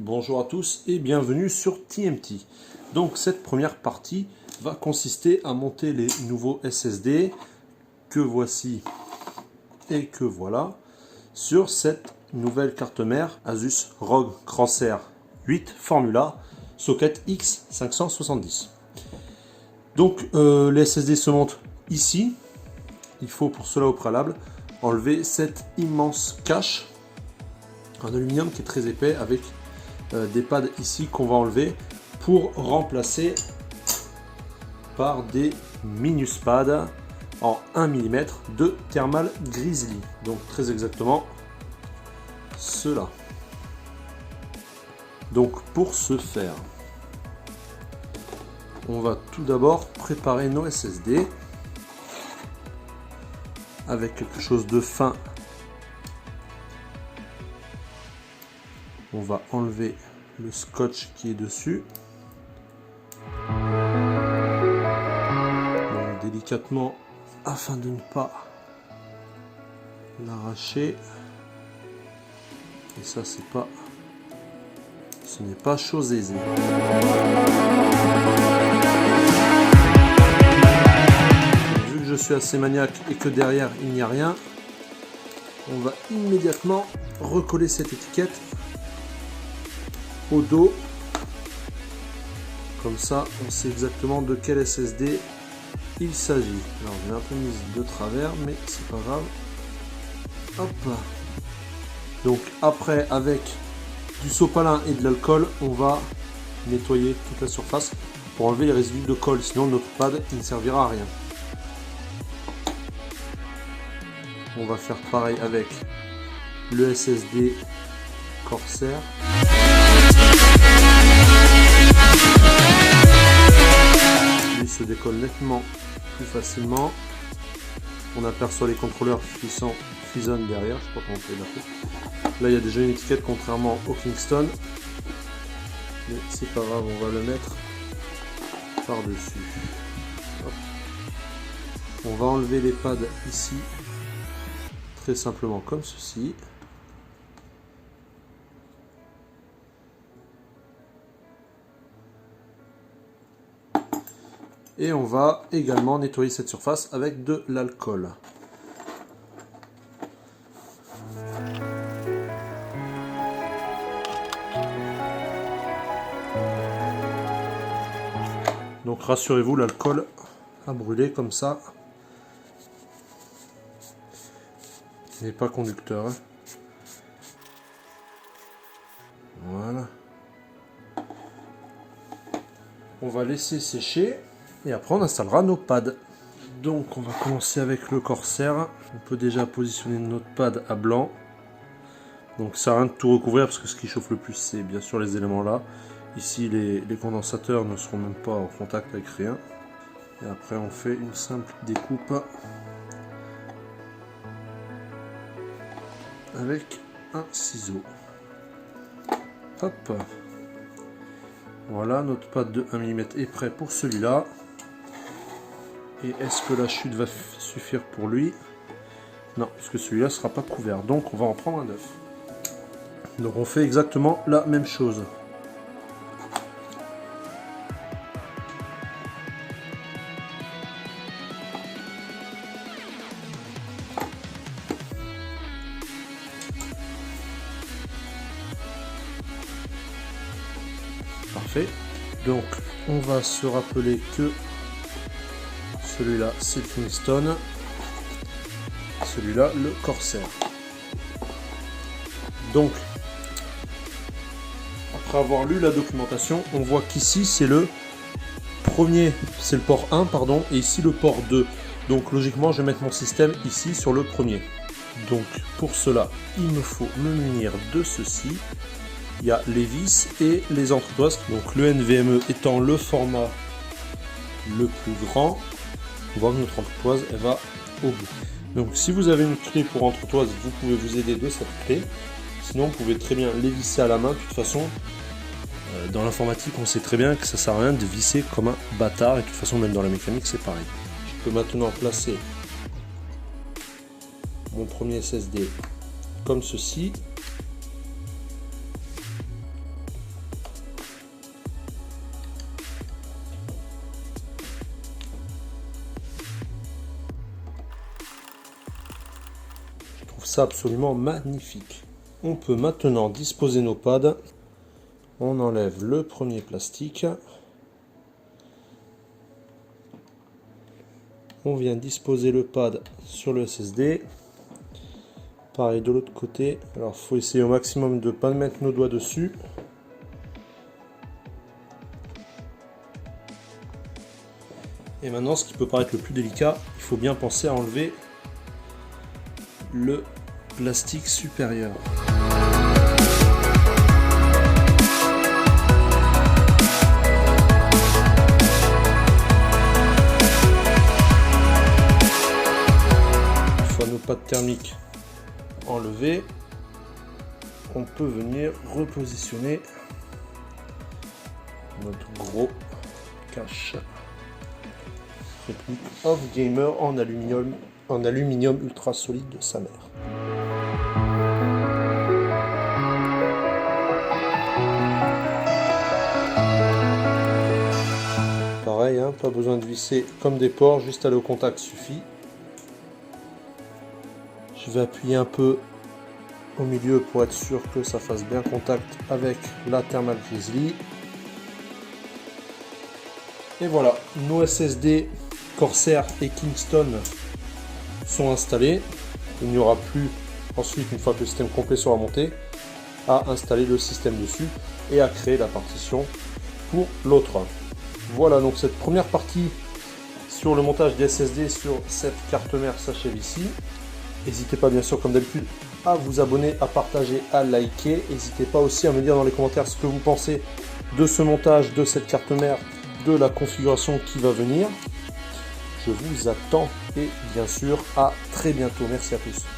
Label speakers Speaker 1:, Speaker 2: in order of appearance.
Speaker 1: Bonjour à tous et bienvenue sur TMT. Donc cette première partie va consister à monter les nouveaux SSD que voici et que voilà sur cette nouvelle carte mère Asus ROG Crosshair 8 Formula socket X570. Donc les SSD se montent ici. Il faut pour cela au préalable enlever cette immense cache en aluminium qui est très épais avec des pads ici qu'on va enlever pour remplacer par des minus pads en 1 mm de Thermal Grizzly. Donc très exactement cela. Donc pour ce faire, on va tout d'abord préparer nos SSD avec quelque chose de fin. On va enlever le scotch qui est dessus. Donc délicatement afin de ne pas l'arracher. Et ça ce n'est pas chose aisée. Vu que je suis assez maniaque et que derrière il n'y a rien, on va immédiatement recoller cette étiquette au dos, comme ça on sait exactement de quel SSD il s'agit. Alors j'ai un peu mise de travers mais c'est pas grave. Hop. Donc après avec du sopalin et de l'alcool on va nettoyer toute la surface pour enlever les résidus de colle, sinon notre pad il ne servira à rien. On va faire pareil avec le SSD Corsair. Lui se décolle nettement plus facilement. On aperçoit les contrôleurs qui fusionnent derrière. Je sais pas comment on peut l'appeler. Là il y a déjà une étiquette contrairement au Kingston. Mais c'est pas grave, on va le mettre par dessus. On va enlever les pads ici. Très simplement comme ceci. Et on va également nettoyer cette surface avec de l'alcool. Donc rassurez-vous, l'alcool a brûlé comme ça. Il n'est pas conducteur. Hein. Voilà. On va laisser sécher. Et après on installera nos pads. Donc on va commencer avec le Corsair. On peut déjà positionner notre pad à blanc. Donc ça sert à rien de tout recouvrir parce que ce qui chauffe le plus c'est bien sûr les éléments là. Ici les condensateurs ne seront même pas en contact avec rien. Et après on fait une simple découpe avec un ciseau. Hop. Voilà, notre pad de 1 mm est prêt pour celui-là. Et est-ce que la chute va suffire pour lui? Non, parce que celui-là ne sera pas couvert. Donc on va en prendre un neuf. Donc on fait exactement la même chose. Parfait. Donc on va se rappeler que celui-là c'est le Kingston, celui-là le Corsair. Donc après avoir lu la documentation, on voit qu'ici c'est le premier, c'est le port 1 pardon, et ici le port 2. Donc logiquement je vais mettre mon système ici sur le premier. Donc pour cela il me faut me munir de ceci. Il y a les vis et les entretoises. Donc le NVMe étant le format le plus grand, on voit que notre entretoise elle va au bout. Donc si vous avez une clé pour entretoise, vous pouvez vous aider de cette clé. Sinon vous pouvez très bien les visser à la main. De toute façon, dans l'informatique on sait très bien que ça sert à rien de visser comme un bâtard. Et de toute façon même dans la mécanique c'est pareil. Je peux maintenant placer mon premier SSD comme ceci. ça absolument magnifique. On peut maintenant disposer nos pads. On enlève le premier plastique. On vient disposer le pad sur le SSD. Pareil de l'autre côté. Alors il faut essayer au maximum de ne pas mettre nos doigts dessus. Et maintenant, ce qui peut paraître le plus délicat, il faut bien penser à enlever le plastique supérieur. Une fois nos pads thermiques enlevés, on peut venir repositionner notre gros cache réplique Off Gamer en aluminium ultra solide de sa mère. Pareil, hein, pas besoin de visser comme des porcs, juste aller au contact suffit. Je vais appuyer un peu au milieu pour être sûr que ça fasse bien contact avec la Thermal Grizzly. Et voilà, nos SSD Corsair et Kingston sont installés. Il n'y aura plus ensuite, une fois que le système complet sera monté, à installer le système dessus et à créer la partition pour l'autre. Voilà, donc cette première partie sur le montage des SSD sur cette carte mère s'achève ici. N'hésitez pas bien sûr comme d'habitude à vous abonner, à partager, à liker. N'hésitez pas aussi à me dire dans les commentaires ce que vous pensez de ce montage de cette carte mère, de la configuration qui va venir. Je vous attends et bien sûr à très bientôt. Merci à tous.